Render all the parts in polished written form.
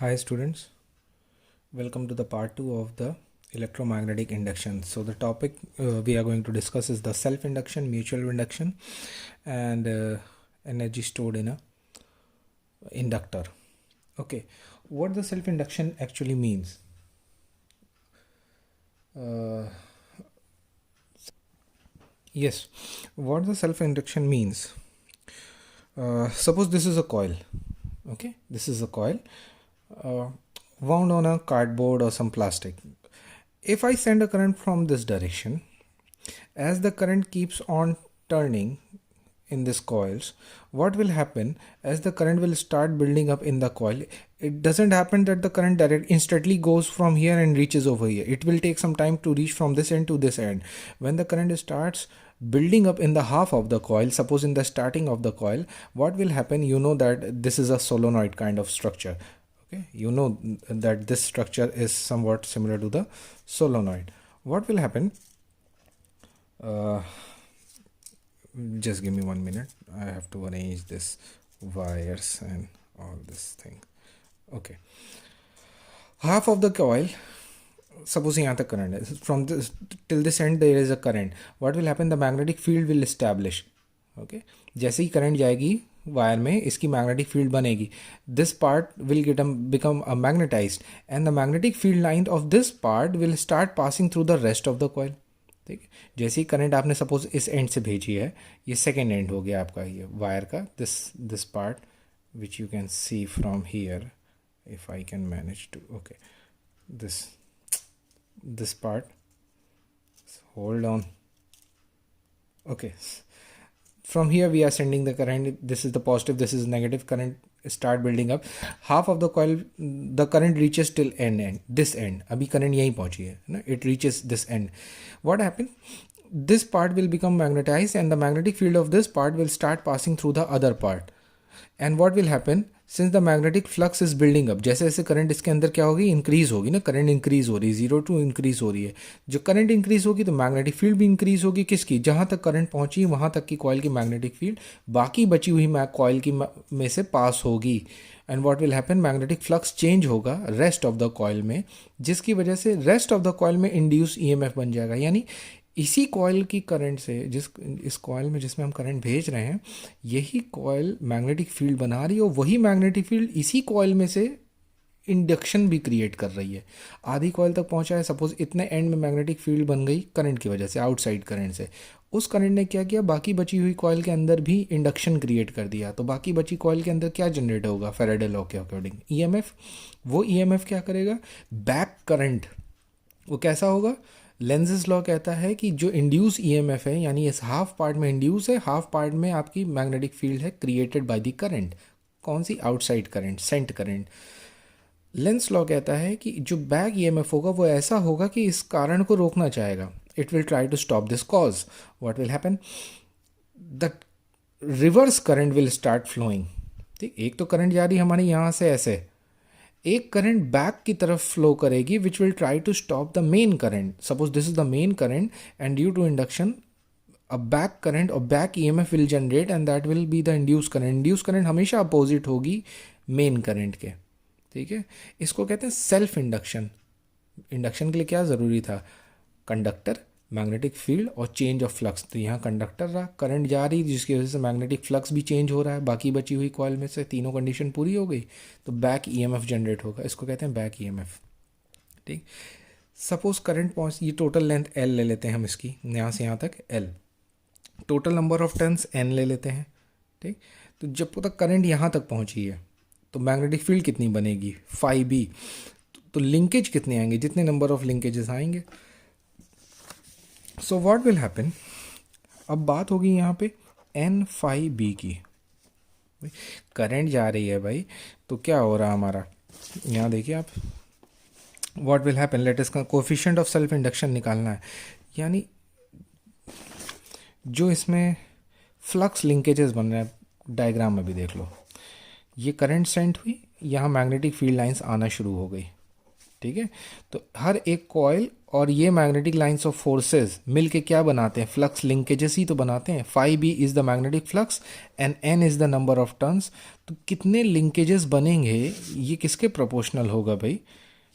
Hi students, welcome to the part 2 of the electromagnetic induction. So the topic we are going to discuss is the self-induction, mutual induction and energy stored in a inductor. Okay, what the self-induction actually means? Yes, what the self-induction means? Suppose this is a coil. Okay, this is a coil uh, wound on a cardboard or some plastic. If I send a current from this direction, as the current keeps on turning in these coils, what will happen as the current will start building up in the coil? It doesn't happen that the current direct instantly goes from here and reaches over here. It will take some time to reach from this end to this end. When the current starts building up in the half of the coil, suppose in the starting of the coil, what will happen? You know that this is a solenoid kind of structure. Okay, you know that this structure is somewhat similar to the solenoid. What will happen? uh, just give me 1 minute. I have to arrange this wires and all this thing. Okay, half of the coil, suppose यहाँ तक current है, from this till this end there is a current. What will happen? The magnetic field will establish. Okay, जैसे ही current जाएगी wire में, इसकी magnetic field बनेगी. This part will become magnetized and the magnetic field line of this part will start passing through the rest of the coil. ठीक है, जैसे ही current आपने suppose इस एंड से भेजी है, ये सेकेंड एंड हो गया आपका ये वायर का, this part which you can see from here if I can manage to. Okay, this part, hold on. Okay, from here we are sending the current. This is the positive, this is negative. Current start building up. Half of the coil, the current reaches till end, this end. अभी current यहीं पहुंची है ना, it reaches this end. What happened? This part will become magnetized and the magnetic field of this part will start passing through the other part. And what will happen? Since the magnetic flux is building up, जैसे जैसे current इसके अंदर क्या होगी, increase होगी ना, current increase हो रही है, 0 टू इंक्रीज हो रही है. जो करंट इंक्रीज होगी तो मैग्नेटिक फील्ड भी इंक्रीज होगी. किसकी? जहाँ तक करंट पहुँची वहाँ तक की कॉइल की मैग्नेटिक फील्ड बाकी बची हुई कॉइल की में से पास होगी. And what will happen? Magnetic flux change होगा रेस्ट ऑफ द कॉइल में, जिसकी वजह से रेस्ट ऑफ द कॉइल में इंड्यूस ईएमएफ बन जाएगा. यानी इसी कॉइल की करंट से, इस कॉइल में जिसमें हम करंट भेज रहे हैं, यही कॉइल मैग्नेटिक फील्ड बना रही है और वही मैग्नेटिक फील्ड इसी कॉइल में से इंडक्शन भी क्रिएट कर रही है. आधी कॉइल तक पहुंचा है, सपोज इतने एंड में मैग्नेटिक फील्ड बन गई करंट की वजह से, आउटसाइड करंट से. उस करंट ने क्या किया? बाकी बची हुई कॉइल के अंदर भी इंडक्शन क्रिएट कर दिया. तो बाकी बची कॉइल के अंदर क्या जनरेट होगा फैराडे लॉ के अकॉर्डिंग? ईएमएफ. वो ईएमएफ क्या करेगा? Back current. वो कैसा होगा? लेंज़ेस लॉ कहता है कि जो इंड्यूस ईएमएफ है, यानी इस हाफ पार्ट में इंड्यूस है, हाफ पार्ट में आपकी मैग्नेटिक फील्ड है क्रिएटेड बाय द करंट. कौन सी? Outside current, sent current. Lenz law कहता है कि जो बैक ईएमएफ होगा वो ऐसा होगा कि इस कारण को रोकना चाहेगा. It will try to stop this cause. What will happen? The reverse current will start flowing. ठीक, एक तो करंट जा रही हमारी यहाँ से ऐसे, एक करंट बैक की तरफ फ्लो करेगी which will try to stop the main current. Suppose this is the main current and due to induction a back current और back EMF will generate and that will be the induce current. Induce current हमेशा opposite होगी main current के. ठीक है, इसको कहते हैं self induction. Induction के लिए क्या ज़रूरी था? कंडक्टर, मैग्नेटिक फील्ड और चेंज ऑफ फ्लक्स. तो यहाँ कंडक्टर रहा, करंट जा रही जिसकी वजह से मैग्नेटिक फ्लक्स भी चेंज हो रहा है, बाकी बची हुई कॉइल में से तीनों कंडीशन पूरी हो गई, तो बैक ईएमएफ जनरेट होगा. इसको कहते हैं बैक ईएमएफ. ठीक, सपोज करंट पहुँच, ये टोटल लेंथ एल ले लेते हैं हम इसकी, यहाँ से यहाँ तक L. Total number of turns N ले लेते हैं. ठीक, तो जब तक करंट यहाँ तक पहुँची है तो मैग्नेटिक फील्ड कितनी बनेगी? Phi B. तो लिंकेज कितने आएंगे? जितने नंबर ऑफ लिंकेजेस आएंगे. So what will happen? अब बात होगी यहाँ पे एन फाई बी की. करंट जा रही है भाई, तो क्या हो रहा हमारा? यहाँ देखिए आप, what will happen? Let us coefficient of self induction निकालना है. यानी जो इसमें फ्लक्स लिंकेजेस बन रहे हैं, डायग्राम में भी देख लो, ये करंट सेंट हुई, यहाँ मैग्नेटिक फील्ड लाइंस आना शुरू हो गई. ठीक है। तो हर एक कॉइल और ये मैग्नेटिक लाइंस ऑफ फोर्सेस मिलके क्या बनाते हैं, फ्लक्स लिंकेजेस ही तो बनाते हैं। Phi B is the magnetic flux and N is the number of turns. तो कितने लिंकेजेस बनेंगे ये किसके प्रोपोर्शनल होगा भाई,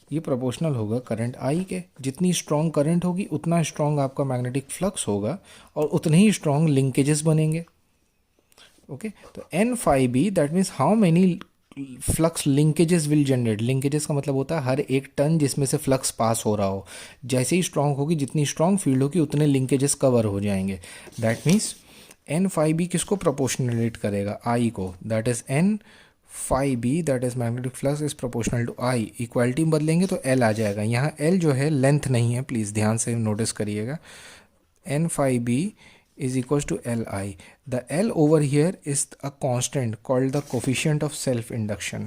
ये प्रोपोर्शनल होगा करंट आई के। जितनी स्ट्रॉन्ग करंट होगी उतना स्ट्रॉन्ग आपका मैग्नेटिक फ्लक्स होगा और उतने ही स्ट्रॉन्ग लिंकेजेस बनेंगे। ओके, तो N phi B that means how many flux linkages will generate. Linkages का मतलब होता है हर एक टर्न जिसमें से फ्लक्स पास हो रहा हो, जैसे ही स्ट्रॉन्ग होगी, जितनी स्ट्रॉन्ग फील्ड होगी उतने लिंकेजेस कवर हो जाएंगे। That means N phi B किसको प्रोपोर्शनलेट करेगा, आई को। That is N phi B that is magnetic flux is proportional to I. Equality में बदलेंगे तो एल आ जाएगा। यहाँ एल जो है लेंथ नहीं है, प्लीज़ ध्यान से नोटिस करिएगा। N phi B is equals to Li. The L over here is a constant called the coefficient of self-induction.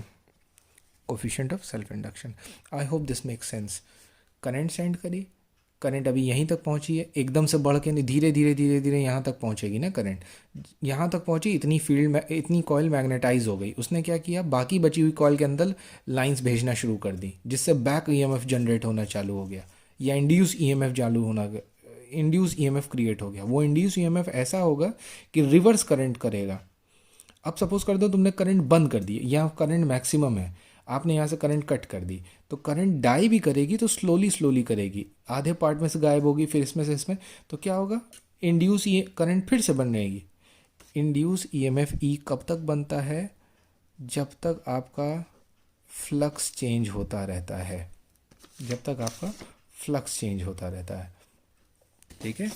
Coefficient of self-induction. I hope this makes sense. Current send करी, current अभी यहीं तक पहुंची है, एकदम से बढ़ के नहीं, धीरे धीरे धीरे धीरे यहाँ तक पहुंचेगी ना करंट। यहाँ तक पहुंची, इतनी फील्ड में इतनी कॉइल मैग्नेटाइज हो गई, उसने क्या किया, बाकी बची हुई कॉइल के अंदर लाइंस भेजना शुरू कर दी, जिससे बैक ईएमएफ जनरेट होना चालू हो गया या इंड्यूस ईएमएफ चालू होना, इंड्यूस ईएमएफ क्रिएट हो गया। वो इंड्यूस ईएमएफ ऐसा होगा कि रिवर्स करंट करेगा। अब सपोज कर दो तुमने करंट बंद कर दी, यहाँ करंट मैक्सिमम है, आपने यहाँ से करंट कट कर दी, तो करंट डाई भी करेगी तो स्लोली स्लोली करेगी, आधे पार्ट में से गायब होगी, फिर इसमें से इसमें, तो क्या होगा, इंड्यूस करंट फिर से बन जाएगी। इंड्यूस ईएमएफ ई कब तक बनता है, जब तक आपका फ्लक्स चेंज होता रहता है, जब तक आपका फ्लक्स चेंज होता रहता है। ठीक है।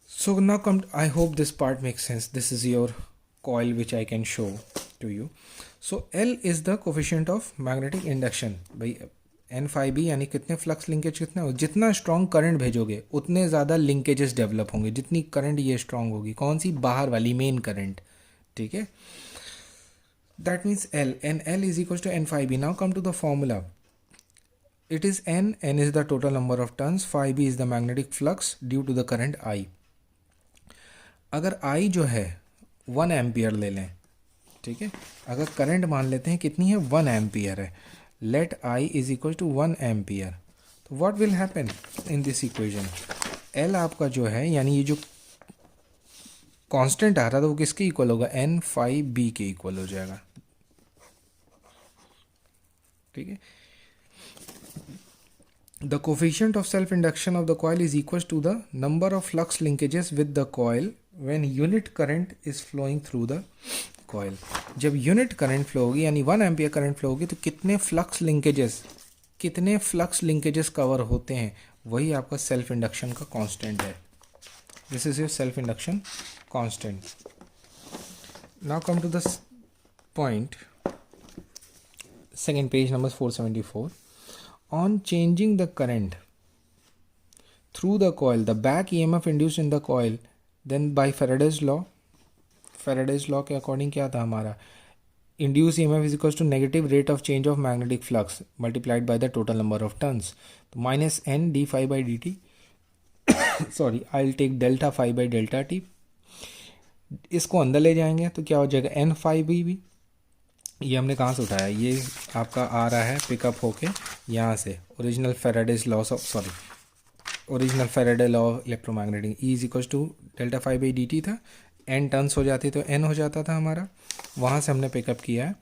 So now come, I hope this part make sense. This is your coil which I can show to you. So L is the coefficient of magnetic induction. भाई एन फाई बी यानी कितने flux linkage कितने हो, जितना strong current भेजोगे उतने ज़्यादा linkages develop होंगे। जितनी करंट ये स्ट्रॉन्ग होगी, कौन सी, बाहर वाली मेन करंट। ठीक है, that means L, N L is equal to N phi B. Now come to the formula. It is n is the total number of turns, phi b is the magnetic flux due to the current I. अगर I जो है 1 ampere ले लें, ठीक है, अगर current मान लेते हैं कितनी है, 1 एम्पियर है, let I is equal to 1 ampere, तो what will happen in this equation, L आपका जो है यानी ये जो कांस्टेंट आ रहा था वो किसके इक्वल होगा, n phi b के इक्वल हो जाएगा। ठीक है, the coefficient of self-induction of the coil is equal to the number of flux linkages with the coil when unit current is flowing through the coil. जब unit current flow होगी यानी 1 ampere current flow होगी तो कितने flux linkages cover होते हैं, वही आपका सेल्फ इंडक्शन का कांस्टेंट है। This is your self induction constant. Now come to the point, second page number 474. On changing the current through the coil, the back EMF induced in the coil, then by Faraday's law के according क्या था हमारा, induced EMF is equals to negative rate of change of magnetic flux multiplied by the total number of turns, तो minus n d phi by dt sorry I'll take delta phi by delta t, इसको अंदर ले जाएंगे तो क्या हो जाएगा, n phi b भी, ये हमने कहाँ से उठाया, ये आपका आ रहा है पिकअप होके यहाँ से, original Faraday law electromagnetic, E is equals to delta phi by D T था, एन टर्न्स हो जाती तो एन हो जाता था हमारा, वहाँ से हमने पिकअप किया है।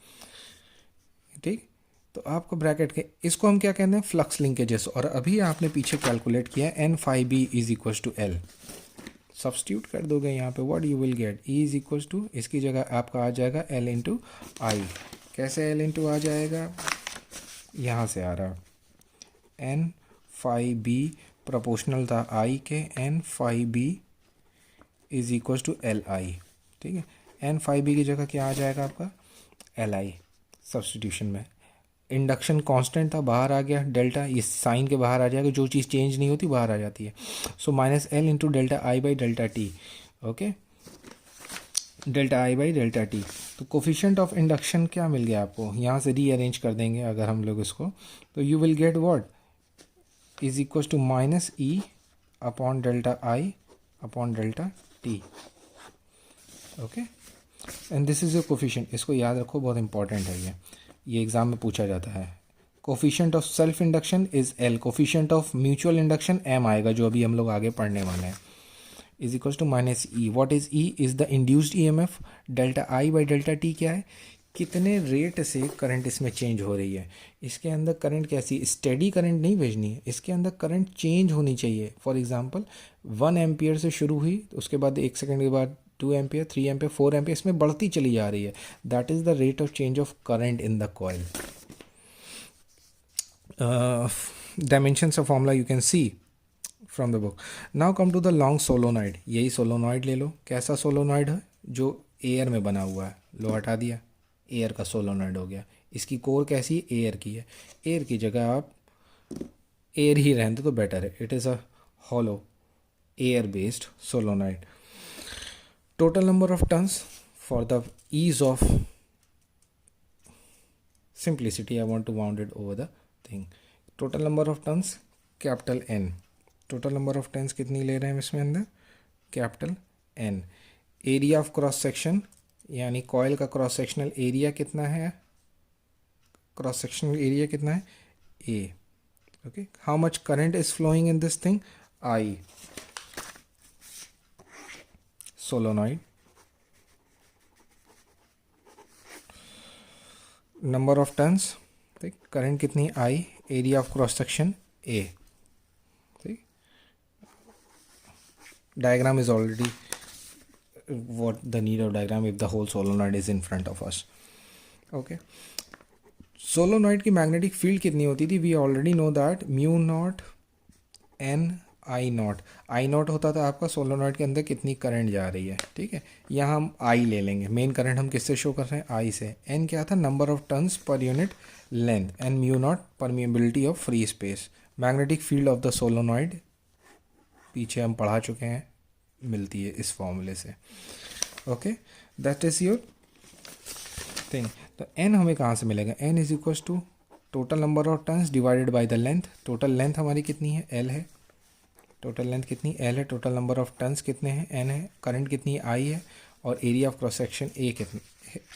ठीक, तो आपको ब्रैकेट के इसको हम क्या कहते हैं, फ्लक्स लिंकेजेस, और अभी आपने पीछे कैलकुलेट किया N phi B is equals to L, substitute कर दोगे यहाँ पे, what you will get, E is equals to, इसकी जगह आपका आ जाएगा एल इंटू आई। कैसे एल इंटू आ जाएगा, यहाँ से आ रहा, एन फाई बी प्रोपोर्शनल था आई के, N phi B is equals to L I. ठीक है, एन फाई बी की जगह क्या आ जाएगा आपका, एल आई, सब्स्टिट्यूशन में इंडक्शन कांस्टेंट था, बाहर आ गया डेल्टा, इस साइन के बाहर आ जाएगा, जो चीज़ चेंज नहीं होती बाहर आ जाती है। So minus L into delta I by delta T, okay, delta I by delta T. तो कोफिशिएंट ऑफ इंडक्शन क्या मिल गया आपको, यहाँ से रीअरेंज कर देंगे अगर हम लोग इसको, तो you will get what is equal to minus E upon delta I upon delta T, okay, and this is your coefficient. इसको याद रखो, बहुत इंपॉर्टेंट है ये एग्ज़ाम में पूछा जाता है। Coefficient of self induction is L, coefficient of mutual induction M आएगा, जो अभी हम लोग आगे पढ़ने वाले हैं, is equal to minus E. What is E? Is the induced EMF. Delta I by delta T क्या है? कितने रेट से करंट इसमें चेंज हो रही है. इसके अंदर करंट कैसी, स्टेडी करंट नहीं भेजनी है, इसके अंदर करंट चेंज होनी चाहिए. फॉर एग्जांपल 1 एम्पियर से शुरू हुई, उसके बाद 1 सेकंड के बाद 2 एम्पियर, 3 एम्पियर, 4 एम्पियर, इसमें बढ़ती चली जा रही है. That is the rate of change of current in the coil. Dimensions of formula you can see from the book. Now come to the long solenoid. यही सोलोनॉइड ले लो. कैसा सोलोनॉइड है? जो एयर में बना हुआ है. लो हटा दिया, एयर का सोलोनॉइड हो गया. इसकी कोर कैसी है? एयर की है. एयर की जगह आप एयर ही रहने दो तो बेटर है. It is a hollow air based solenoid. Total number of turns for the ease of simplicity I want to wound it over the thing. Total number of turns capital N. Total number of turns कितनी ले रहे हैं इसमें अंदर? Capital N. Area of cross section, यानी coil का cross sectional area कितना है? क्रॉस सेक्शनल एरिया कितना है? A. Okay. How much current is flowing in this thing? I. Solenoid. Number of turns, ठीक. करंट कितनी? I. Area of cross section A. ठीक. Diagram is already what the need of diagram if the whole solenoid is in front of us. Okay. Solenoid की magnetic field कितनी होती थी? We already know that mu naught N I naught. I naught होता था आपका solenoid के अंदर कितनी करंट जा रही है. ठीक है. यहाँ हम आई ले लेंगे. मेन करंट हम किससे शो कर रहे हैं? आई से. एन क्या था? नंबर ऑफ टर्न्स पर unit length. And mu naught permeability of free space. Magnetic field of the solenoid पीछे हम पढ़ा चुके हैं, मिलती है इस फॉर्मूले से. Okay. That is your thing. तो एन हमें कहाँ से मिलेगा? N is equal to total number of turns divided by the length. Total length हमारी कितनी है? एल है. टोटल लेंथ कितनी? एल है. टोटल नंबर ऑफ टर्न्स कितने हैं? एन है. करंट कितनी? आई है. और area of cross section A कितनी?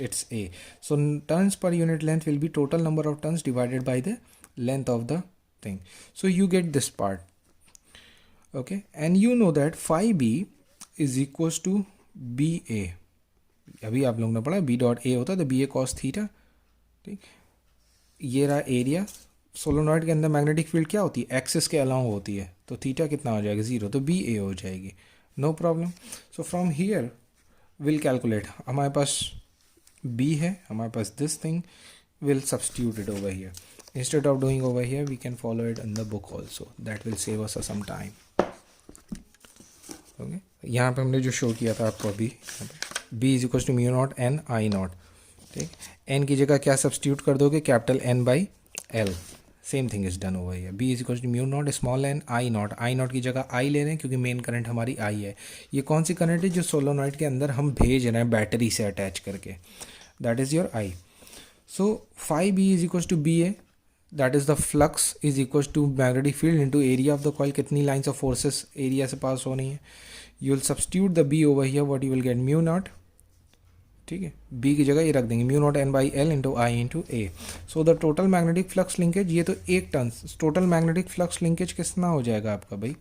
It's A. सो टर्न्स पर unit length will be total number of turns divided by the length of the thing. So you get this part. Okay, and you know that phi b is equals to B A. अभी आप लोगों ने पढ़ा B dot A होता है तो B ए cos theta. ठीक. ये रहा एरिया. सोलोनॉइड के अंदर मैग्नेटिक फील्ड क्या होती है? एक्सिस के अलाउ होती है, तो थीटा कितना हो जाएगा? 0. तो बी ए हो जाएगी. No problem. So from here will calculate. हमारे पास बी है, हमारे पास this thing, will substitute it over here. Instead of doing over here, we can follow it in the book also. That will save us some time. Okay. यहाँ पे हमने जो show किया था आपको अभी, b is equal to mu naught N I naught. ठीक. n की जगह क्या सब्स्टिट्यूट कर दोगे? Capital N by L. Same thing is done over here. b is equal to mu naught small N I naught. I naught की जगह आई ले रहे हैं क्योंकि मेन करंट हमारी आई है. ये कौन सी करंट है? जो सोलोनॉइड के अंदर हम भेज रहे हैं बैटरी से अटैच करके. That is your I. So phi b is equal to B A. That is the flux is equals to magnetic field into area of the coil. कितनी lines of forces area से पास हो रही हैं? You will substitute the B over here. What you will get? Mu naught. ठीक है. B की जगह ये रख देंगे. Mu naught N by L into I into A. So the total magnetic flux linkage, ये तो एक turn. total magnetic flux linkage कितना हो जाएगा आपका भाई?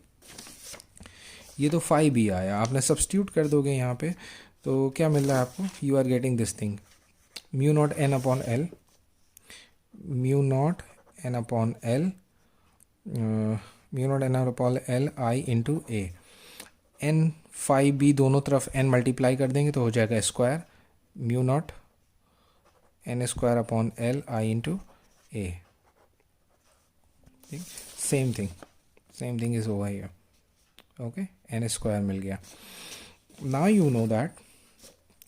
ये तो phi B आया. आपने substitute कर दोगे यहाँ पे तो क्या मिल रहा है आपको? You are getting this thing. Mu naught N upon L. Mu naught n upon L, mu naught n upon L I into A. n phi b दोनों तरफ n मल्टीप्लाई कर देंगे तो हो जाएगा square mu naught n square upon L I into A. ठीक. Same thing is over here. Okay. n square मिल गया. नाउ यू नो दैट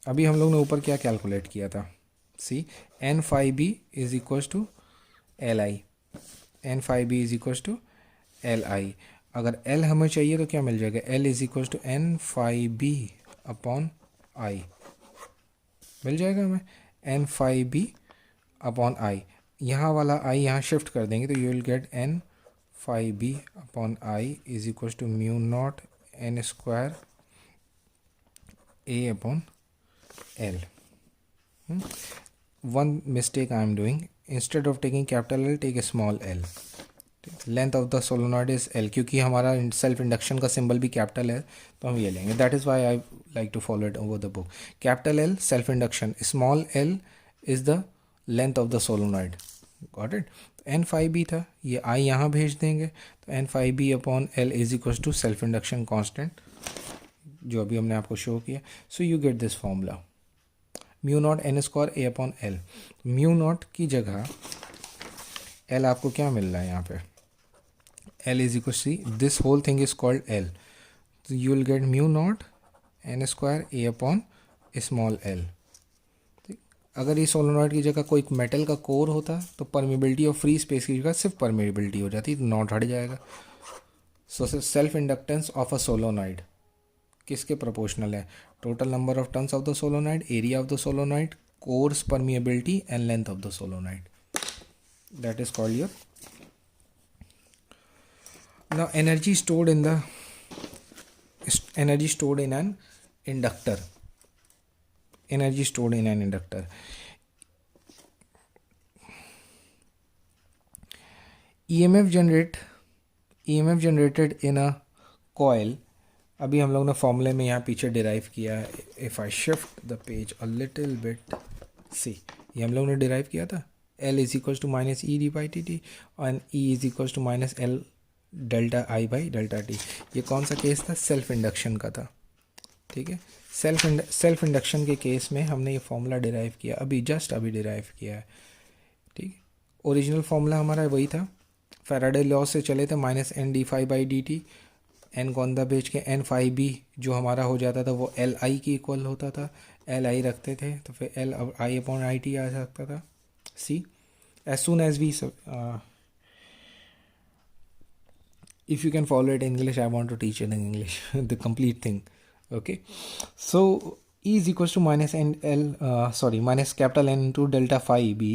अभी हम लोग ने ऊपर क्या कैलकुलेट किया था? See n phi b is equals to L I. N phi B is equals to L I. अगर L हमें चाहिए तो क्या मिल जाएगा? L is equals to N phi B upon I. मिल जाएगा हमें N phi B upon I. यहाँ वाला आई यहाँ शिफ्ट कर देंगे तो you will get N phi B upon I is equals to mu naught N square A upon L. One mistake I am doing instead of taking capital L take a small L. Length of the solenoid is L, क्योंकि हमारा self induction का symbol भी capital है तो हम ये लेंगे. That is why I like to follow it over the book. Capital L self induction, small L is the length of the solenoid. Got it. N phi B था, ये I यहाँ भेज देंगे तो N phi B upon L is equal to self induction constant जो अभी हमने आपको शो किया. So you get this formula mu naught N square A upon L. Mu naught की जगह एल आपको क्या मिल रहा है यहाँ पे, L is equal to C. This whole thing is called L. So you will get mu naught n square a upon small l. अगर ये सोलोनॉइड की जगह कोई मेटल का कोर होता तो परमेबिलिटी और फ्री स्पेस की जगह सिर्फ परमेबिलिटी हो जाती तो नॉट हट जाएगा. So self inductance of a solenoid किसके प्रोपोर्शनल है, total number of turns of the solenoid, area of the solenoid, course permeability and length of the solenoid. That is called your. Now energy stored in an inductor. Energy stored in an inductor. EMF generated in a coil. अभी हम लोग ने फॉर्मूले में यहाँ पीछे derive किया है. If I shift the page a little bit, see ये हम लोग ने डिराइव किया था. L is equal to minus E D by T T और E is equal to minus L delta I by delta T. ये कौन सा केस था, सेल्फ इंडक्शन का था. ठीक है, सेल्फ इंडक्शन के केस में हमने ये फॉर्मूला डिराइव किया, अभी डिराइव किया है. ठीक है, ओरिजिनल फॉर्मूला हमारा वही था, फैराडे लॉ से चले थे, minus N D phi by D T. N को अंदर भेज के एन फाई बी जो हमारा हो जाता था वो एल आई की इक्वल होता था. एल आई रखते थे तो फिर L I upon I T आ सकता था. See as soon as we if you can follow it in English, I want to teach it in English, the complete thing. Okay, so E is equals to minus minus capital N into delta phi B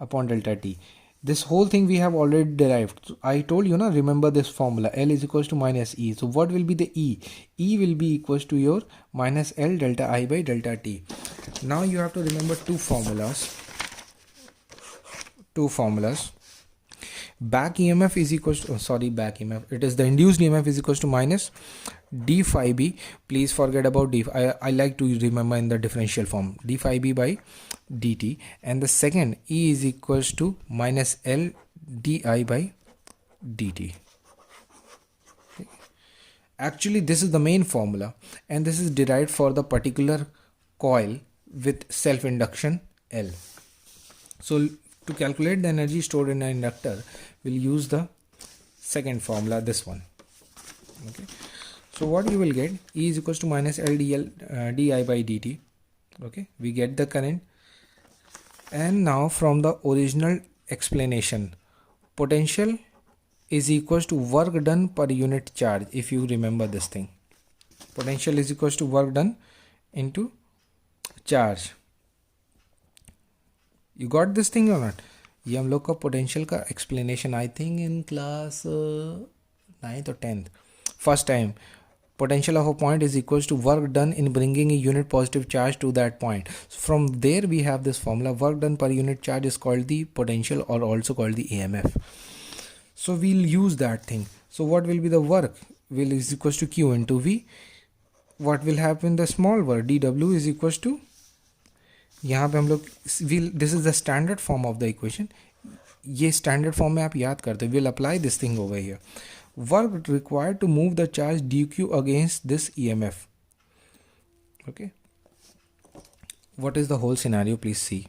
upon delta T. This whole thing we have already derived. I told you, remember this formula, L is equals to minus E. So what will be the E? E will be equals to your minus L delta I by delta T. Now you have to remember two formulas. Back EMF is equals to, back EMF, it is the induced EMF is equals to minus d phi b. Please forget about d. I like to remember in the differential form, d phi b by dt. And the second, E is equals to minus L di by dt. Actually this is the main formula and this is derived for the particular coil with self induction L. So to calculate the energy stored in an inductor, we'll use the second formula, this one. Okay, so what you will get, E is equals to minus L di by dt. Okay, we get the current. And now from the original explanation, potential is equals to work done per unit charge. If you remember this thing, potential is equals to work done into charge. You got this thing or not? ये हम लोग का potential का explanation I think in class 9th or 10th first time. Potential of a point is equals to work done in bringing a unit positive charge to that point. So from there we have this formula, work done per unit charge is called the potential or also called the AMF. So we'll use that thing. So what will be the work? Will is equals to Q into V. What will happen, the small work dW is equals to, यहाँ पे हम लोग this is the standard form of the equation. ये standard form में आप याद करते will apply this thing over here. Work required to move the charge D Q against this EMF. Okay, what is the whole scenario, please see.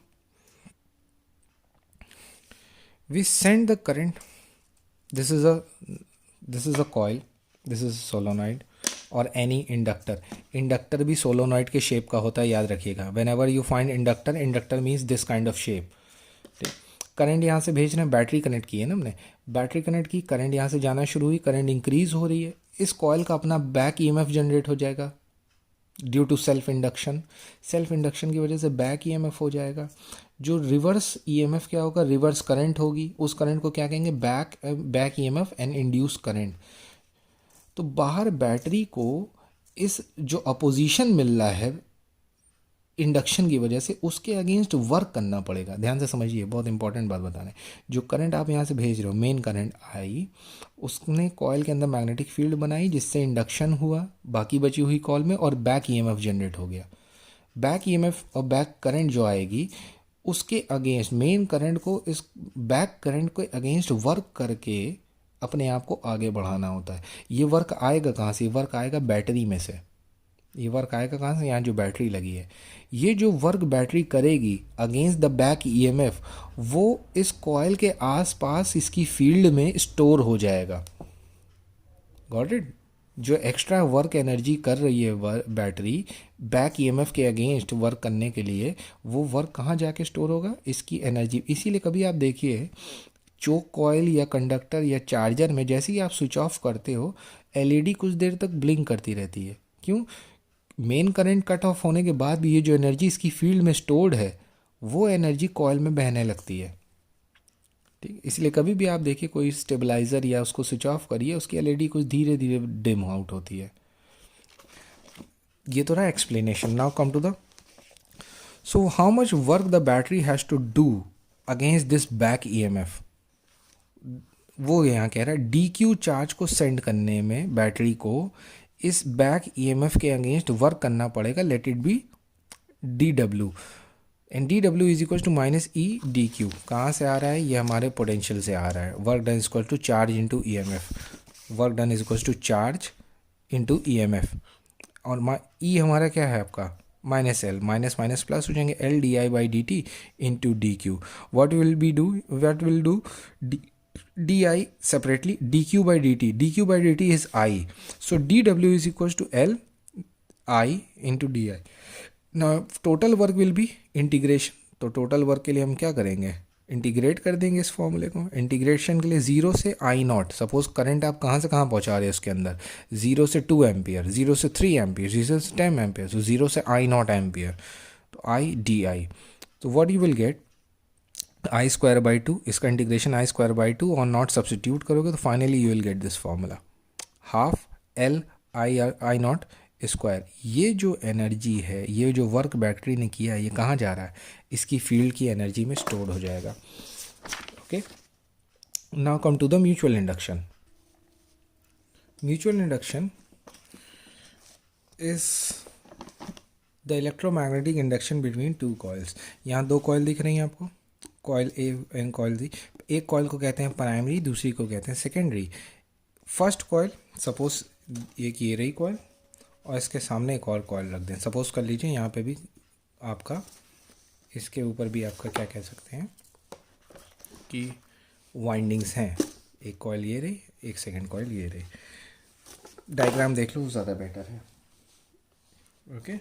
We send the current, this is a coil, this is solenoid और any inductor. Inductor भी solenoid के shape का होता है, याद रखिएगा. When ever you find inductor means this kind of shape. Current यहाँ से भेज रहे हैं, बैटरी कनेक्ट की है ना हमने, बैटरी कनेक्ट की, करंट यहाँ से जाना शुरू हुई, करंट इंक्रीज हो रही है. इस कॉइल का अपना बैक EMF जनरेट हो जाएगा due to self induction. Self induction की वजह से बैक EMF हो जाएगा. जो रिवर्स EMF क्या होगा, रिवर्स करंट होगी. उस करंट को क्या कहेंगे, back EMF and induce current. तो बाहर बैटरी को इस जो अपोजिशन मिल रहा है इंडक्शन की वजह से उसके अगेंस्ट वर्क करना पड़ेगा। ध्यान से समझिए, बहुत इंपॉर्टेंट बात बता रहे हैं। जो करंट आप यहाँ से भेज रहे हो, मेन करंट आई, उसने कॉयल के अंदर मैग्नेटिक फील्ड बनाई जिससे इंडक्शन हुआ बाकी बची हुई कॉल में, और बैक ईएमएफ जनरेट हो गया। बैक ईएमएफ और बैक करंट जो आएगी उसके अगेंस्ट, मेन करंट को इस बैक करंट के अगेंस्ट वर्क करके अपने आप को आगे बढ़ाना होता है। ये वर्क आएगा कहाँ से? वर्क आएगा बैटरी में से। ये वर्क आएगा कहाँ से? यहाँ जो बैटरी लगी है, ये जो वर्क बैटरी करेगी अगेंस्ट द बैक ईएमएफ, वो इस कॉइल के आसपास इसकी फील्ड में स्टोर हो जाएगा। Got it? जो एक्स्ट्रा वर्क एनर्जी कर रही है बैटरी बैक ईएमएफ के अगेंस्ट वर्क करने के लिए, वो वर्क कहाँ जाके स्टोर होगा? इसकी एनर्जी। इसीलिए कभी आप देखिए चोक कॉइल या कंडक्टर या चार्जर में जैसे ही आप स्विच ऑफ करते हो, एलईडी कुछ देर तक ब्लिंक करती रहती है। क्यों? मेन करंट कट ऑफ होने के बाद भी ये जो एनर्जी इसकी फील्ड में स्टोर्ड है, वो एनर्जी कॉइल में बहने लगती है। ठीक, इसलिए कभी भी आप देखिए कोई स्टेबलाइजर या उसको स्विच ऑफ करिए, उसकी एलईडी कुछ धीरे धीरे डिम आउट होती है। ये तो रहा explanation. Now come to the so how much work the battery has to do against this back EMF. वो यहाँ कह रहा है डी क्यू चार्ज को सेंड करने में बैटरी को इस बैक ईएमएफ के अगेंस्ट वर्क करना पड़ेगा। Let it be D W, and D W is equal to minus E D Q. कहाँ से आ रहा है? ये हमारे पोटेंशियल से आ रहा है। Work done is equal to charge into E M F. Work done is equal to charge into E M F. और ई हमारा क्या है आपका? Minus L, minus minus plus हो जाएंगे, L D I by D T into D Q. What will do D I separately dq by dt is I, so dw is equals to L I into di. now total work will be integration, तो total work के लिए हम क्या करेंगे? Integrate कर देंगे इस फॉर्मूले को। इंटीग्रेशन के लिए 0 से आई नॉट, सपोज करंट आप कहाँ से कहाँ पहुँचा रहे हैं उसके अंदर, 0 से 2 एम्पियर, 0 से 3 एम्पियर, 0 से 10 एम्पियर, तो 0 से आई नॉट एम्पियर, तो आई डी आई। तो what you will get? I square by two, इसका integration I square by two और नॉट सब्सटीट्यूट करोगे तो finally you will get this formula, half L I naught square. ये जो एनर्जी है, ये जो वर्क बैटरी ने किया है, ये कहाँ जा रहा है? इसकी फील्ड की एनर्जी में स्टोर हो जाएगा। Okay, now come to the mutual induction. Mutual induction is the electromagnetic induction between two coils. यहाँ दो कॉइल दिख रही हैं आपको, coil A and coil B. एक कॉइल को कहते हैं प्राइमरी, दूसरी को कहते हैं सेकेंडरी। फर्स्ट कॉइल, सपोज एक ये रही कॉइल और इसके सामने एक और कॉइल रख दें। सपोज कर लीजिए यहाँ पे भी आपका, इसके ऊपर भी आपका क्या कह सकते हैं कि वाइंडिंग्स हैं। एक कॉइल ये रही, एक सेकेंड कॉइल ये रही। डायग्राम देख लो, ज़्यादा बेटर है। ओके,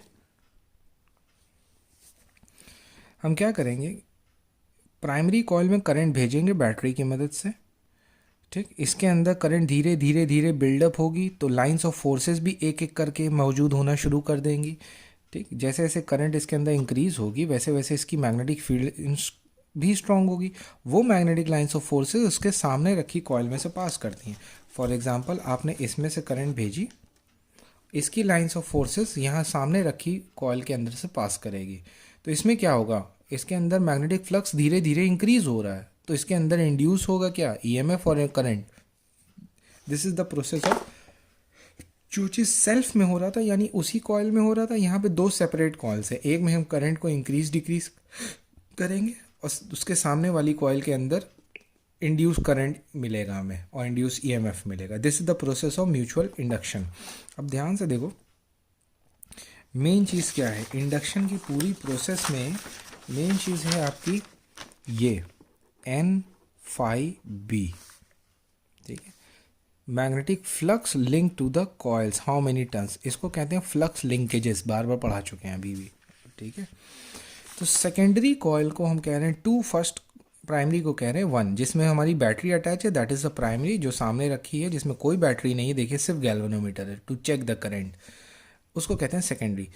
हम क्या करेंगे? प्राइमरी कॉइल में करंट भेजेंगे बैटरी की मदद से। ठीक, इसके अंदर करंट धीरे धीरे धीरे बिल्डअप होगी, तो लाइंस ऑफ फोर्सेस भी एक एक करके मौजूद होना शुरू कर देंगी। ठीक, जैसे जैसे करंट इसके अंदर इंक्रीज होगी वैसे वैसे इसकी मैग्नेटिक फील्ड भी स्ट्रांग होगी। वो मैग्नेटिक लाइंस ऑफ फोर्सेस उसके सामने रखी कॉइल में से पास करती हैं। फॉर एग्जांपल, आपने इसमें से करंट भेजी, इसकी लाइंस ऑफ फोर्सेस यहाँ सामने रखी कॉइल के अंदर से पास करेगी, तो इसमें क्या होगा? इसके अंदर मैग्नेटिक फ्लक्स धीरे धीरे इंक्रीज हो रहा है, तो इसके अंदर इंड्यूस होगा क्या? ईएमएफ और current. This is the process of, जो चीज़ सेल्फ में हो रहा था यानी उसी कॉइल में हो रहा था, यहाँ पे दो सेपरेट कॉइल्स है। एक में हम करंट को इंक्रीज डिक्रीज करेंगे और उसके सामने वाली कॉइल के अंदर इंड्यूस करंट मिलेगा हमें और इंड्यूस ईएमएफ मिलेगा। This is the process of mutual induction. अब ध्यान से देखो, मेन चीज़ क्या है इंडक्शन की पूरी प्रोसेस में? मेन चीज़ है आपकी ये N∅B। ठीक है, magnetic flux link to the coils, how many turns, इसको कहते हैं फ्लक्स लिंकेजेस, बार बार पढ़ा चुके हैं अभी भी। ठीक है, तो सेकेंडरी कॉइल को हम कह रहे हैं 2, फर्स्ट प्राइमरी को कह रहे हैं 1, जिसमें हमारी बैटरी अटैच है, दैट इज़ द प्राइमरी, जो सामने रखी है जिसमें कोई बैटरी नहीं है, देखिए सिर्फ गैल्वेनोमीटर है टू चेक द करंट, उसको कहते हैं सेकेंडरी।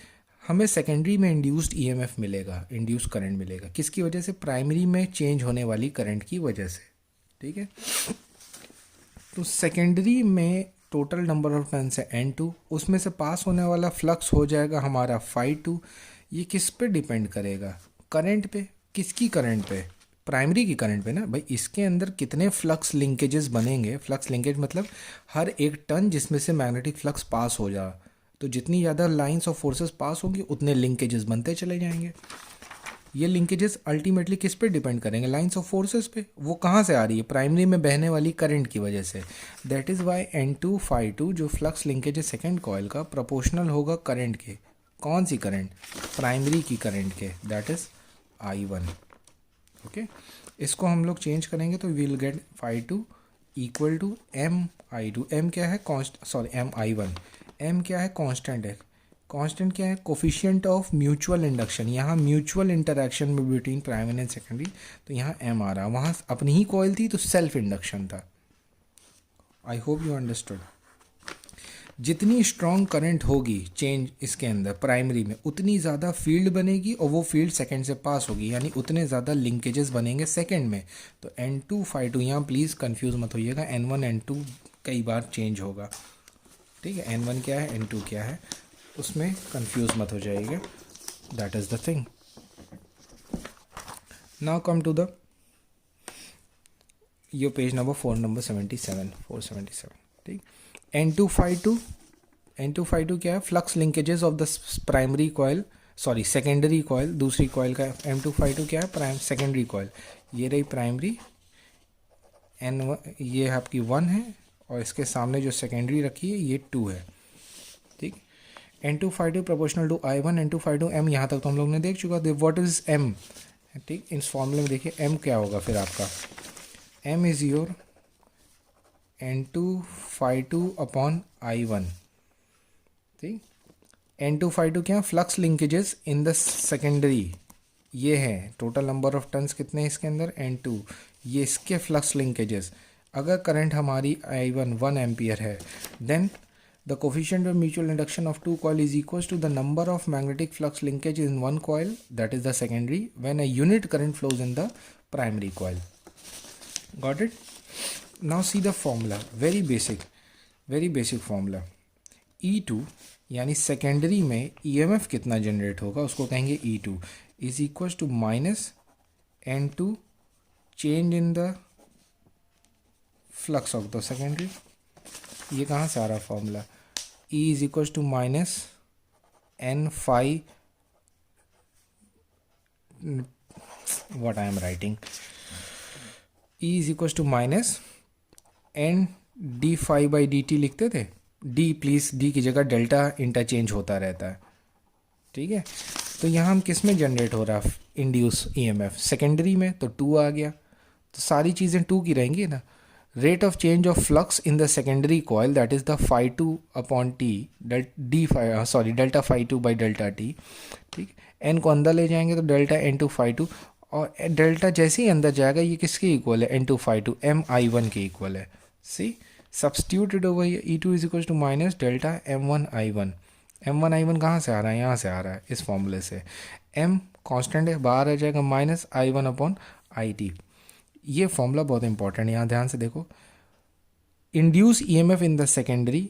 हमें सेकेंडरी में इंड्यूस्ड ईएमएफ मिलेगा, इंड्यूस करंट मिलेगा, किसकी वजह से? प्राइमरी में चेंज होने वाली करंट की वजह से। ठीक है, तो सेकेंडरी में टोटल नंबर ऑफ टर्न्स है N2, उसमें से पास होने वाला फ्लक्स हो जाएगा हमारा φ2। ये किस पे डिपेंड करेगा? करंट पे। किसकी करंट पे? प्राइमरी की करंट पे ना भाई। इसके अंदर कितने फ्लक्स लिंकेजेस बनेंगे? फ्लक्स लिंकेज मतलब हर एक टर्न जिसमें से मैग्नेटिक फ्लक्स पास हो जा, तो जितनी ज़्यादा लाइंस ऑफ फोर्सेस पास होगी उतने लिंकेजेस बनते चले जाएंगे। ये लिंकेजेस अल्टीमेटली किस पे डिपेंड करेंगे? लाइंस ऑफ फोर्सेस पे। वो कहाँ से आ रही है? प्राइमरी में बहने वाली करंट की वजह से। दैट इज़ वाई N2 φ2 जो फ्लक्स लिंकेज है सेकेंड कॉयल का, प्रोपोर्शनल होगा करंट के। कौन सी करंट? प्राइमरी की करंट के, दैट इज़ I1। ओके, इसको हम लोग चेंज करेंगे तो will get φ2 equal to MI2। M क्या है? MI1। एम क्या है? कांस्टेंट है। कांस्टेंट क्या है? Coefficient of mutual induction. यहाँ म्यूचुअल इंटरेक्शन में बिटवीन प्राइमरी एंड सेकेंडरी, तो यहाँ एम आ रहा। वहाँ अपनी ही कॉइल थी तो सेल्फ इंडक्शन था। I hope you understood. जितनी स्ट्रॉन्ग करंट होगी चेंज इसके अंदर प्राइमरी में, उतनी ज़्यादा फील्ड बनेगी और वो फील्ड सेकंड से पास होगी, यानी उतने ज़्यादा लिंकेजेस बनेंगे सेकंड में। तो N2 φ2, यहाँ प्लीज़ कंफ्यूज मत होइएगा, N1 N2 कई बार चेंज होगा। ठीक है, N1 क्या है, N2 क्या है, उसमें कंफ्यूज मत हो जाइएगा। That is the thing. Now come to the your page number 477। ठीक। N2 φ2 क्या है? Flux linkages of the primary coil, sorry secondary coil. दूसरी कॉयल का M2 φ2 क्या है? Prime secondary coil. ये रही प्राइमरी N1, ये आपकी 1 है, और इसके सामने जो सेकेंडरी रखी है ये 2 है। ठीक। N2 φ2 proportional to I1 N2 φ2 M। यहाँ तक तो हम लोग ने देख चुका। What is M? ठीक, इस फॉर्मूले में देखिए M क्या होगा फिर आपका। M is your N2 φ2 upon I1। ठीक। N2 φ2 क्या? Flux linkages in the secondary. ये है टोटल नंबर ऑफ टर्न्स कितने हैं इसके अंदर? N2। ये इसके फ्लक्स लिंकेजेस। अगर करंट हमारी I1 1 एम्पियर है, then the coefficient of mutual induction of two coil is equals to the number of magnetic flux linkage in one coil, that is the secondary, when a unit current flows in the primary coil. Got it? Now see the formula, very basic formula. E2 यानी secondary में EMF कितना generate होगा उसको कहेंगे E2 is equal to minus N2 change in the flux of the secondary. ये कहाँ से आ रहा formula? E is equal to minus N phi, what I am writing, E is equal to minus N d phi by D t लिखते थे। D please, D की जगह delta interchange होता रहता है। ठीक है, तो यहाँ हम किस में जनरेट हो रहा है इंड्यूस EMF? सेकेंडरी में, तो 2 आ गया। तो सारी चीज़ें 2 की रहेंगी ना। Rate of change of flux in the secondary coil, that is the φ2 upon T, delta φ2 by delta T. ठीक, एन को अंदर ले जाएंगे तो डेल्टा N2 φ2, और डेल्टा जैसे ही अंदर जाएगा ये किसके इक्वल है? N2 φ2 MI1 के इक्वल है। See substituted over E2 is equal to minus delta M1I1। M1I1 कहाँ से आ रहा है? यहाँ से आ रहा है इस फॉर्मूले से। M कांस्टेंट है, बाहर आ जाएगा माइनस I1 अपॉन IT। ये फॉर्मूला बहुत इंपॉर्टेंट है, यहाँ ध्यान से देखो। Induce EMF in the secondary,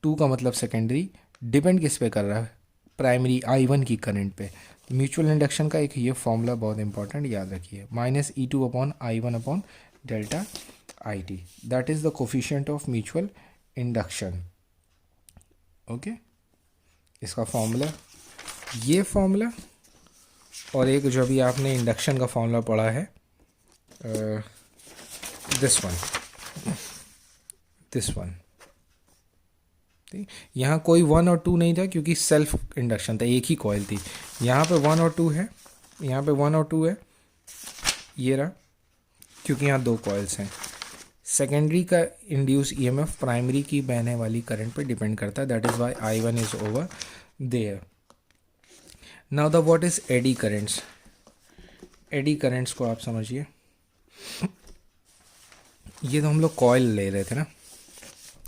2 का मतलब सेकेंडरी, डिपेंड किस पे कर रहा है? प्राइमरी I1 की करंट पे। म्यूचुअल इंडक्शन का एक ये फॉर्मूला बहुत इंपॉर्टेंट, याद रखिए, minus E2 upon I1 upon delta IT, that is the coefficient of mutual induction. Okay, इसका फॉर्मूला, ये फॉर्मूला, और एक जो अभी आपने इंडक्शन का फॉर्मूला पढ़ा है, दिस वन। ठीक, यहाँ कोई 1 और 2 नहीं था क्योंकि सेल्फ इंडक्शन था, एक ही कॉइल थी। यहाँ पे 1 और 2 है, यहाँ पे 1 और 2 है, ये रहा, क्योंकि यहाँ 2 कॉइल्स हैं। सेकेंडरी का इंड्यूस EMF प्राइमरी की बहने वाली करंट पे डिपेंड करता है, that is why I1 is over there. Now the what is eddy currents? Eddy currents को आप समझिए, ये तो हम लोग कॉयल ले रहे थे ना।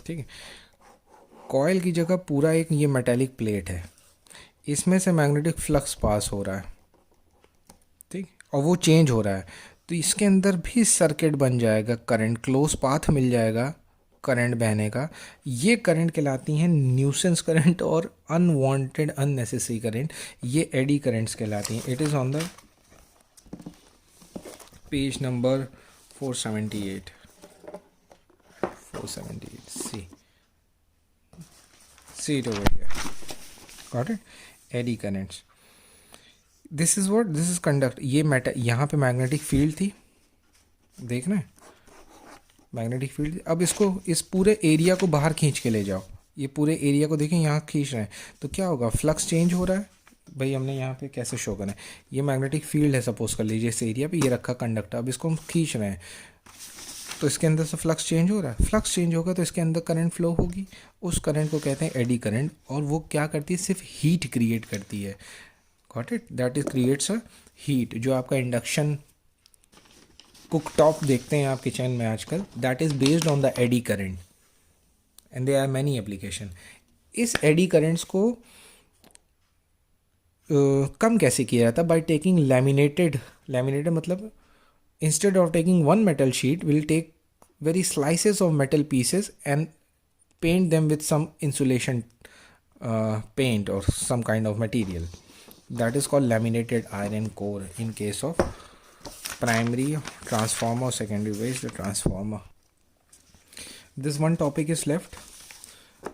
ठीक है, कॉयल की जगह पूरा एक ये मेटेलिक प्लेट है, इसमें से मैग्नेटिक फ्लक्स पास हो रहा है। ठीक, और वो चेंज हो रहा है, तो इसके अंदर भी सर्किट बन जाएगा, करंट क्लोज पाथ मिल जाएगा करंट बहने का, ये करंट कहलाती हैं न्यूसेंस करंट और अनवांटेड अननेसेसरी करंट, ये एडी करंट्स कहलाती हैं. It is on the page number 478. 478. See it over here. Got it? Eddy currents. This is what? This is conduct. ये यहाँ पे मैग्नेटिक फील्ड थी, देखना है मैग्नेटिक फील्ड. अब इसको, इस पूरे एरिया को बाहर खींच के ले जाओ. ये पूरे एरिया को देखें, यहाँ खींच रहे हैं तो क्या होगा, फ्लक्स चेंज हो रहा है. भाई हमने यहाँ पे कैसे शो करना है, ये मैग्नेटिक फील्ड है सपोज कर लीजिए, इस एरिया पे ये रखा कंडक्टर. अब इसको हम खींच रहे हैं तो इसके अंदर से फ्लक्स चेंज हो रहा है. फ्लक्स चेंज होगा तो इसके अंदर करंट फ्लो होगी. उस करंट को कहते हैं एडी करंट. और वो क्या करती है, सिर्फ हीट क्रिएट करती है. Got it? That is creates a heat. जो आपका इंडक्शन कुक टॉप देखते हैं आप किचन में आजकल, that is based on the eddy current and there are many application. इस एडी करंट्स को कम कैसे किया जाता, बाय टेकिंग लैमिनेटेड मतलब instead of taking one metal sheet, we'll take very slices of metal pieces and paint them with some insulation paint or some kind of material. That is called laminated iron core in case of primary transformer, secondary ways the transformer. This one topic is left,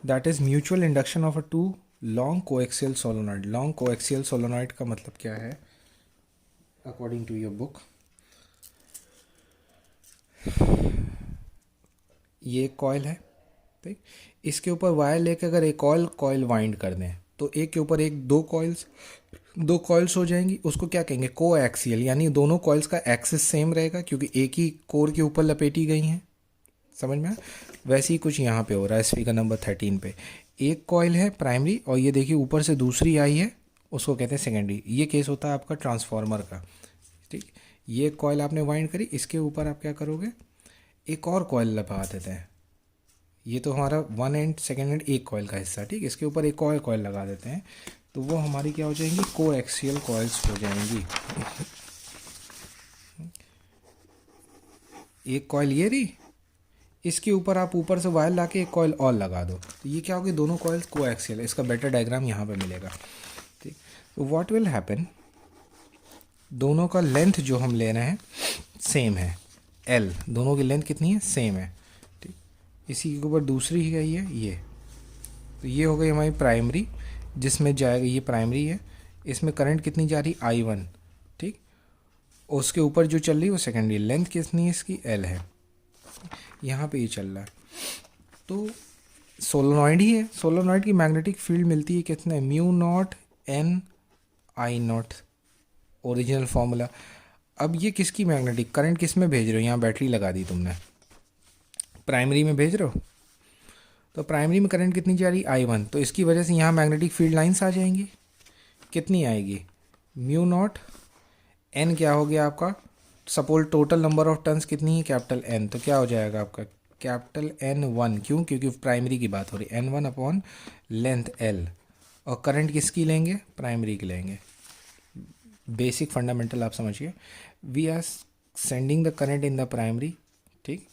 that is mutual induction of a two long coaxial solenoid. Long coaxial solenoid का मतलब क्या है according to your book? ये एक coil है, ठीक. इसके ऊपर वायर लेके अगर एक कॉइल वाइंड कर दें तो एक के ऊपर एक दो कॉइल्स हो जाएंगी. उसको क्या कहेंगे, को एक्सियल. यानी दोनों कॉइल्स का एक्सिस सेम रहेगा क्योंकि एक ही कोर के ऊपर लपेटी गई हैं. समझ में? वैसे ही कुछ यहाँ पे हो रहा है. फिगर नंबर 13 पे एक कॉइल है प्राइमरी और ये देखिए ऊपर से दूसरी आई है, उसको कहते हैं सेकेंडरी. ये केस होता है आपका ट्रांसफार्मर का, ठीक. ये कॉइल आपने वाइंड करी, इसके ऊपर आप क्या करोगे, एक और कॉइल लगा देते हैं. ये तो हमारा वन एंड सेकेंड एंड एक कॉइल का हिस्सा, ठीक. इसके ऊपर एक और कॉइल लगा देते हैं तो वो हमारी क्या हो जाएंगी, को एक्सियल कॉइल्स हो जाएंगी. एक कॉइल ये रही, इसके ऊपर आप ऊपर से वायर ला के एक कॉइल और लगा दो तो ये क्या होगी, दोनों कॉइल्स को एक्सियल. इसका बेटर डायग्राम यहाँ पे मिलेगा, ठीक. तो व्हाट विल हैपन, दोनों का लेंथ जो हम ले रहे हैं सेम है, एल. दोनों की लेंथ कितनी है, सेम है, ठीक. इसी के ऊपर दूसरी ही गई है ये, तो ये हो गई हमारी प्राइमरी जिसमें जाएगा, ये प्राइमरी है. इसमें करंट कितनी जा रही, I1, ठीक. उसके ऊपर जो चल रही है वो सेकेंडरी. लेंथ कितनी है इसकी, एल है. यहाँ पे ये चल रहा है तो सोलोनॉइड ही है. सोलोनॉइड की मैग्नेटिक फील्ड मिलती है कितना है, mu naught N I not, original formula. अब ये किसकी मैग्नेटिक करंट किस में भेज रहे हो, यहाँ बैटरी लगा दी तुमने, प्राइमरी में भेज रहे हो तो प्राइमरी में करंट कितनी जा रही, I1. तो इसकी वजह से यहाँ मैग्नेटिक फील्ड लाइंस आ जाएंगी. कितनी आएगी, म्यू नॉट एन क्या हो गया आपका, suppose total number of turns कितनी है, कैपिटल एन. तो क्या हो जाएगा आपका कैपिटल N1, क्यों, क्योंकि प्राइमरी की बात हो रही है. N1 upon length L. और करंट किसकी लेंगे, प्राइमरी की लेंगे. बेसिक फंडामेंटल आप समझिए. We are sending the current in the primary, ठीक.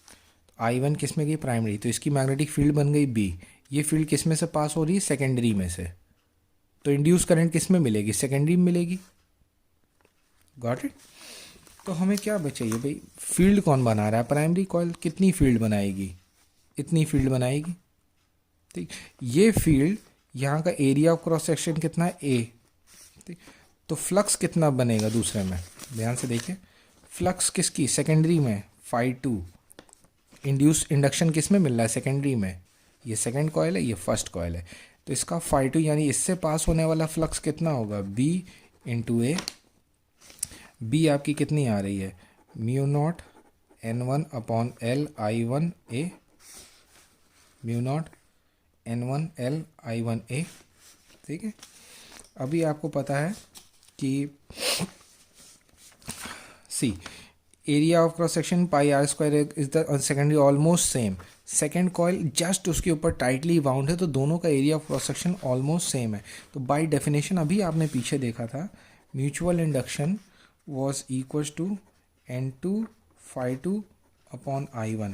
I1 किस में गई, प्राइमरी. तो इसकी मैग्नेटिक फील्ड बन गई B. ये फील्ड किस में से पास हो रही है, सेकेंडरी में से. तो इंड्यूस करंट किस में मिलेगी, सेकेंडरी में मिलेगी. Got it. तो हमें क्या बचाइए भाई, फील्ड कौन बना रहा है, प्राइमरी कॉइल. कितनी फील्ड बनाएगी, इतनी फील्ड बनाएगी, ठीक. ये फील्ड, यहाँ का एरिया ऑफ क्रॉस सेक्शन कितना है, A, ठीक. तो फ्लक्स कितना बनेगा दूसरे में, ध्यान से देखिए. फ्लक्स किसकी, सेकेंडरी में, φ2. इंडक्शन किस में मिल रहा है, सेकेंडरी में. ये सेकेंड कॉइल है, ये फर्स्ट कॉइल है. तो इसका φ2 यानी इससे पास होने वाला फ्लक्स कितना होगा, B इंटू A. B आपकी कितनी आ रही है, mu naught N1 upon L I1A, mu naught N1 L I1A, ठीक है. अभी आपको पता है कि see area of cross section pi R square is the secondary almost same. Second coil just उसके ऊपर टाइटली बाउंड है तो दोनों का area of cross section almost same है. तो बाय डेफिनेशन अभी आपने पीछे देखा था, mutual induction was equals to N2 φ2 upon I1.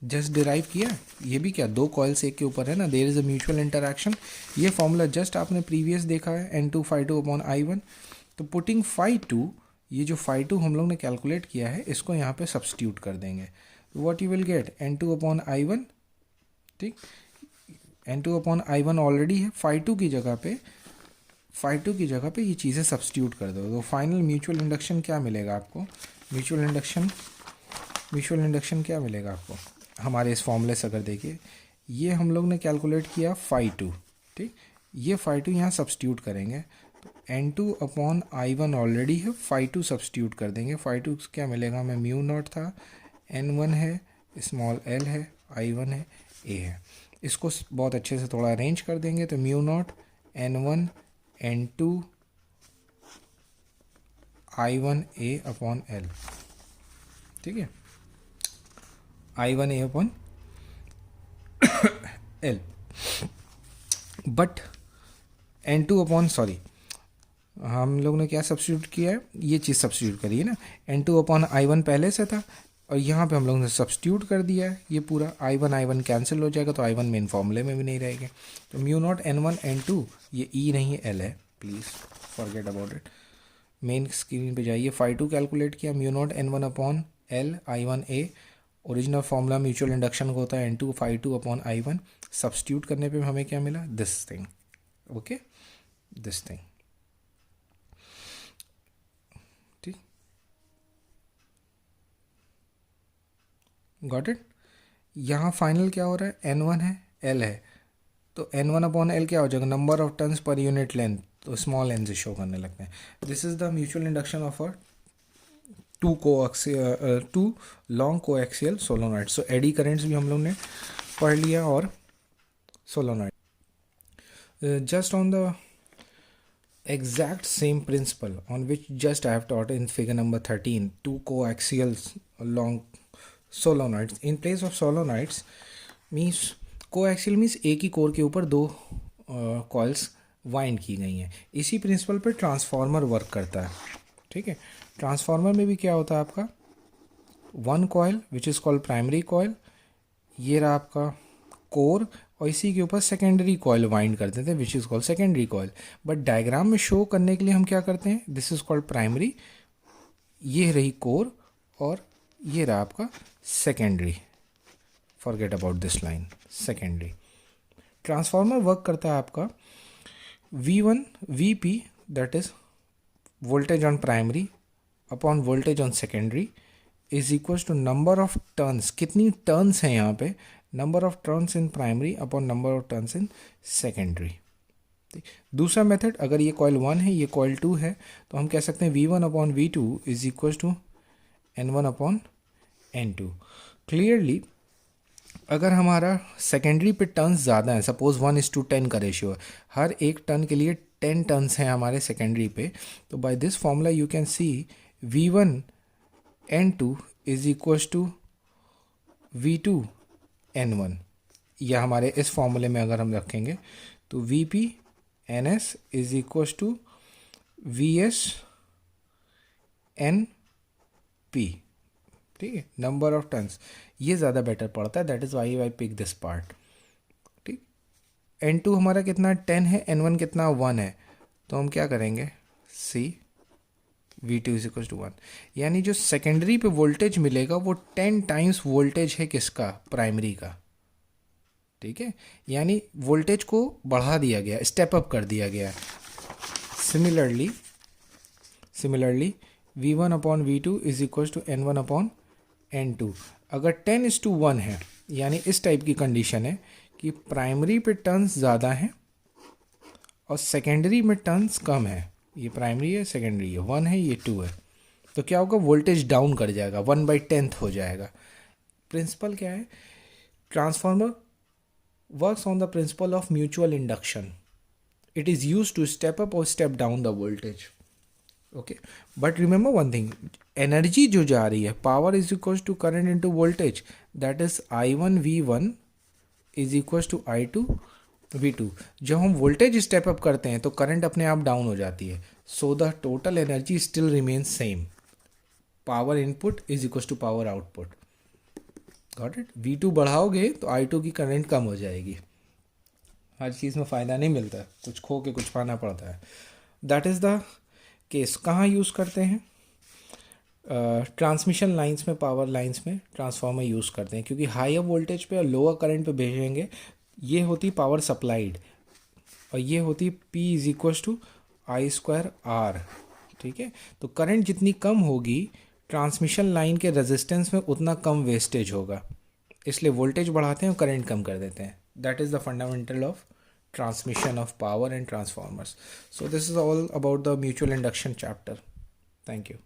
Just derive किया। ये भी क्या, दो कॉइल्स एक के ऊपर है ना, there is a mutual interaction. ये फॉर्मूला जस्ट आपने प्रीवियस देखा है, N2 phi2 अपॉन I1। तो पुटिंग phi2, ये जो phi2 हम लोग ने कैलकुलेट किया है इसको यहाँ पे सब्सटीट्यूट कर देंगे। What you will gate, N2 upon I1, ठीक, N2 अपॉन I1 ऑलरेडी है, phi2 की जगह पे ये चीज़ें सब्सटीट्यूट कर दो। तो फाइनल म्यूचुअल इंडक्शन क्या मिलेगा आपको, म्यूचुअल इंडक्शन क्या मिलेगा आपको हमारे इस फॉर्मूले से अगर देखिए, ये हम लोग ने कैलकुलेट किया phi2, ठीक, ये phi2 यहाँ सब्सटीट्यूट करेंगे तो N2 अपॉन I1 ऑलरेडी है, phi2 सब्सटीट्यूट कर देंगे। phi2 क्या मिलेगा हमें, म्यू नॉट था, N1 है, स्मॉल l है, I1 है, a है। इसको बहुत अच्छे से थोड़ा अरेंज कर देंगे तो mu naught N1 N2 I1a upon l, ठीक है, I1a upon l। But N2 upon, sorry, हम लोग ने क्या सब्स्टिट्यूट किया है, ये चीज़ सब्स्टिट्यूट करी है ना, N2 अपॉन I1 पहले से था और यहाँ पे हम लोग ने सब्स्टिट्यूट कर दिया है, ये पूरा I1 कैंसिल हो जाएगा तो I1 मेन फॉर्मूले में भी नहीं रहेगा। तो म्यू नॉट N1 N2, ये E नहीं है L है, please forget about it. Main screen पे जाइए, phi2 कैलकुलेट किया, mu naught N1 upon L I1a, original formula mutual induction का होता है N2 phi2 upon I1, substitute करने पे हमें क्या मिला, this thing, okay, this thing, ठीक, गॉट इट। यहाँ फाइनल क्या हो रहा है, N1 है, L है, तो N1 अपॉन L क्या हो जाएगा, नंबर ऑफ टर्न्स पर यूनिट लेंथ, तो स्मॉल एन से शो करने लगते हैं। This is the mutual induction of a two long coaxial solenoid. So eddy currents भी हम लोग ने पढ़ लिया और solenoid. Just on the exact same principle on which just I have taught in figure number 13, two coaxial long solenoids. In place of solenoids means coaxial means एक ही core के ऊपर दो कॉइल्स वाइंड की गई हैं। इसी प्रिंसिपल पे transformer work करता है, ठीक है। ट्रांसफार्मर में भी क्या होता है आपका, one coil which is called primary coil, ये रहा आपका कोर, और इसी के ऊपर सेकेंडरी कॉइल वाइंड करते थे which is called secondary coil. But diagram में शो करने के लिए हम क्या करते हैं, दिस इज़ कॉल्ड प्राइमरी, ये रही कोर, और ये रहा आपका secondary, forget about this line, secondary. Transformer work करता है आपका V1 VP, that is voltage on primary upon voltage on secondary is equal to number of turns, कितनी टर्न्स हैं यहाँ पे, number of turns in primary upon number of turns in secondary. दूसरा method, अगर ये कॉइल 1 है, ये coil 2 है, तो हम कह सकते हैं V1 upon V2 is equal to N1 upon N2। Clearly अगर हमारा सेकेंडरी पे टर्न्स ज़्यादा है, सपोज 1:10 का रेशियो है, हर एक टर्न के लिए 10 टर्न्स हैं हमारे सेकेंडरी पे, तो by this formula you can see V1 N2 is equal to V2 N1। यह हमारे इस फॉर्मूले में अगर हम रखेंगे तो VP NS is equal to VS NP, ठीक है, नंबर ऑफ टर्न्स, ये ज़्यादा बेटर पड़ता है, that is why I pick this part, ठीक। N2 हमारा कितना 10 है, N1 कितना 1 है, तो हम क्या करेंगे, C V2 is equal to 1, यानी जो सेकेंडरी पे वोल्टेज मिलेगा वो 10 टाइम्स वोल्टेज है किसका, प्राइमरी का, ठीक है, यानी वोल्टेज को बढ़ा दिया गया, स्टेप अप कर दिया गया। Similarly V1 upon V2 is equal to N1 upon N2। अगर 10:1 है, यानी इस टाइप की कंडीशन है कि प्राइमरी पे टर्न्स ज़्यादा हैं और सेकेंडरी में टर्न्स कम है, ये प्राइमरी है, सेकेंडरी है, 1 है, ये 2 है, तो क्या होगा, वोल्टेज डाउन कर जाएगा, 1/10 हो जाएगा। प्रिंसिपल क्या है, transformer works on the principle of mutual induction. It is used to step up or step down the voltage. Okay, but remember one thing, energy जो जा रही है, power is equals to current into voltage, that is I1 V1 is equals to I2 V2। जब हम voltage step up करते हैं तो current अपने आप डाउन हो जाती है, so the total energy still remains same, power input is equals to power output. Got it. V2 बढ़ाओगे तो I2 की करंट कम हो जाएगी। हर चीज़ में फ़ायदा नहीं मिलता, कुछ खो के कुछ पाना पड़ता है। That is the case. कहाँ यूज़ करते हैं? ट्रांसमिशन लाइंस में, पावर लाइंस में ट्रांसफार्मर यूज़ करते हैं, क्योंकि हायर वोल्टेज पे और लोअर करंट पे भेजेंगे। ये होती पावर सप्लाइड और ये होती P is equals to I square R. ठीक है, तो करंट जितनी कम होगी ट्रांसमिशन लाइन के रेजिस्टेंस में उतना कम वेस्टेज होगा, इसलिए वोल्टेज बढ़ाते हैं और करंट कम कर देते हैं। That is the fundamental of transmission of power and transformers. So this is all about the mutual induction chapter. Thank you.